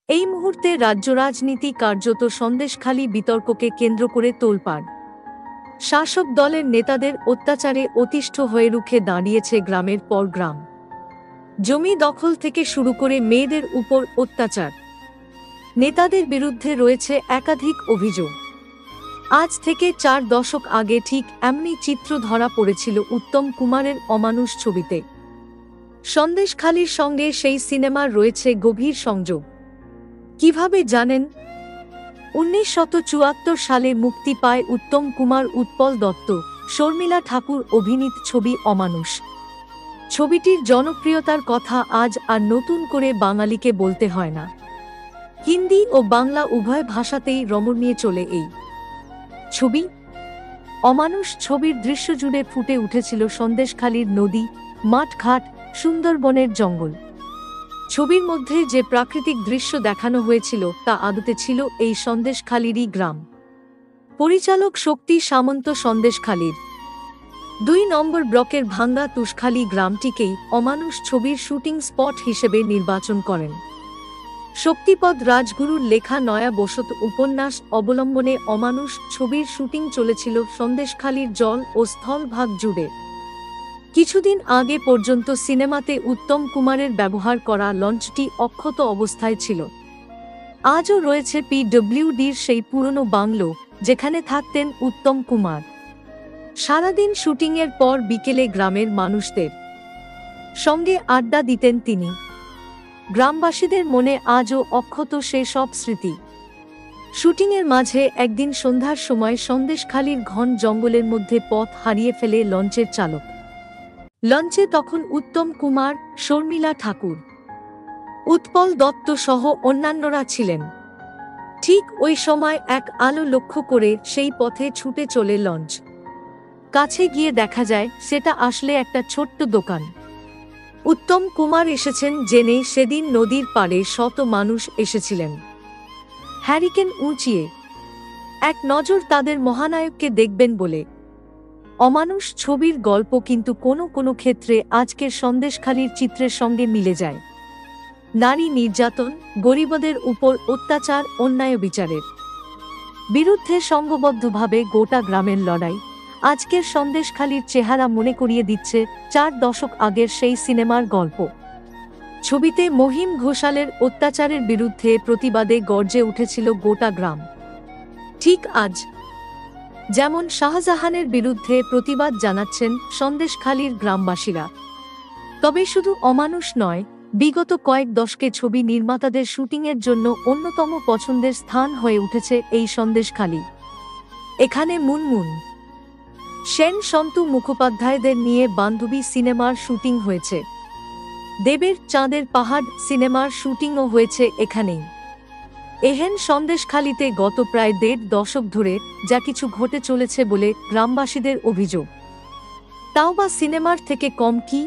এই মুহূর্তে রাজ্য রাজনীতি কার্যত সন্দেশখালী বিতর্ককে কেন্দ্র করে তোলপাড়। শাসক দলের নেতাদের অত্যাচারে অতিষ্ঠ হয়ে রুখে দাঁড়িয়েছে গ্রামের পর গ্রাম। জমি দখল থেকে শুরু করে মেয়েদের উপর অত্যাচার। নেতাদের বিরুদ্ধে রয়েছে একাধিক অভিযোগ। আজ থেকে 4 দশক আগে ঠিক এমনি চিত্র ধরা পড়েছিল উত্তম কুমারের অমানুষ ছবিতে। সন্দেশখালীর সঙ্গে সেই সিনেমার রয়েছে গভীর সংযোগ। কিভাবে জানেন? 1974 সালে মুক্তি পায় উত্তম কুমার, উৎপল দত্ত, শর্মিলা ঠাকুর অভিনীত ছবি অমানুষ। ছবিটির জনপ্রিয়তার কথা আজ আর নতুন করে বাঙালিকে বলতে হয় না। হিন্দি ও বাংলা উভয় ভাষাতেই রমণীয় চলে এই ছবি। অমানুষ ছবির দৃশ্য জুড়ে ফুটে উঠেছিল সন্দেশখালীর নদী, মাঠঘাট, সুন্দরবনের জঙ্গল। ছবির মধ্যে যে প্রাকৃতিক দৃশ্য দেখানো হয়েছিল তা আদতে ছিল এই সন্দেশখালীরই গ্রাম। পরিচালক শক্তি সামন্ত সন্দেশখালীর 2 নম্বর ব্লকের ভাঙ্গা তুষখালী গ্রামটিকেই অমানুষ ছবির শুটিং স্পট হিসেবে নির্বাচন করেন। শক্তিপদ রাজগুরুর লেখা নয়া বসত উপন্যাস অবলম্বনে অমানুষ ছবির শুটিং চলেছিল সন্দেশখালীর জল ও স্থলভাগ জুড়ে। কিছুদিন আগে পর্যন্ত সিনেমাতে উত্তম কুমারের ব্যবহার করা লঞ্চটি অক্ষত অবস্থায় ছিল। আজও রয়েছে পিডব্লিউডির সেই পুরনো বাংলো যেখানে থাকতেন উত্তম কুমার। সারাদিন শুটিংয়ের পর বিকেলে গ্রামের মানুষদের সঙ্গে আড্ডা দিতেন তিনি। গ্রামবাসীদের মনে আজও অক্ষত সে সব স্মৃতি। শুটিংয়ের মাঝে একদিন সন্ধ্যার সময় সন্দেশখালীর ঘন জঙ্গলের মধ্যে পথ হারিয়ে ফেলে লঞ্চের চালক। লঞ্চে তখন উত্তম কুমার, শর্মিলা ঠাকুর, উৎপল দত্ত সহ অন্যান্যরা ছিলেন। ঠিক ওই সময় এক আলো লক্ষ্য করে সেই পথে ছুটে চলে লঞ্চ। কাছে গিয়ে দেখা যায় সেটা আসলে একটা ছোট্ট দোকান। উত্তম কুমার এসেছেন জেনে সেদিন নদীর পাড়ে শত মানুষ এসেছিলেন হ্যারিকেন উঁচিয়ে এক নজর তাদের মহানায়ককে দেখবেন বলে। অমানুষ ছবির গল্প কিন্তু কোনো কোনো ক্ষেত্রে আজকের সন্দেশখালীর চিত্রের সঙ্গে মিলে যায়। নারী নির্যাতন, গরিবদের উপর অত্যাচার, অন্যায় বিচারের বিরুদ্ধে সংঘবদ্ধভাবে গোটা গ্রামের লড়াই আজকের সন্দেশখালীর চেহারা মনে করিয়ে দিচ্ছে 4 দশক আগের সেই সিনেমার গল্প। ছবিতে মহিম ঘোষালের অত্যাচারের বিরুদ্ধে প্রতিবাদে গর্জে উঠেছিল গোটা গ্রাম। ঠিক আজ যেমন শাহজাহানের বিরুদ্ধে প্রতিবাদ জানাচ্ছেন সন্দেশখালীর গ্রামবাসীরা। তবে শুধু অমানুষ নয়, বিগত কয়েক দশকে ছবি নির্মাতাদের শুটিংয়ের জন্য অন্যতম পছন্দের স্থান হয়ে উঠেছে এই সন্দেশখালী। এখানে মুনমুন সেন, সন্তু মুখোপাধ্যায়দের নিয়ে বান্ধবী সিনেমার শুটিং হয়েছে। দেবের চাঁদের পাহাড় সিনেমার শুটিংও হয়েছে এখানেই। এহেন সন্দেশখালীতে গত প্রায় 1.5 দশক ধরে যা কিছু ঘটে চলেছে বলে গ্রামবাসীদের অভিযোগ। তাও বা সিনেমার থেকে কম কি?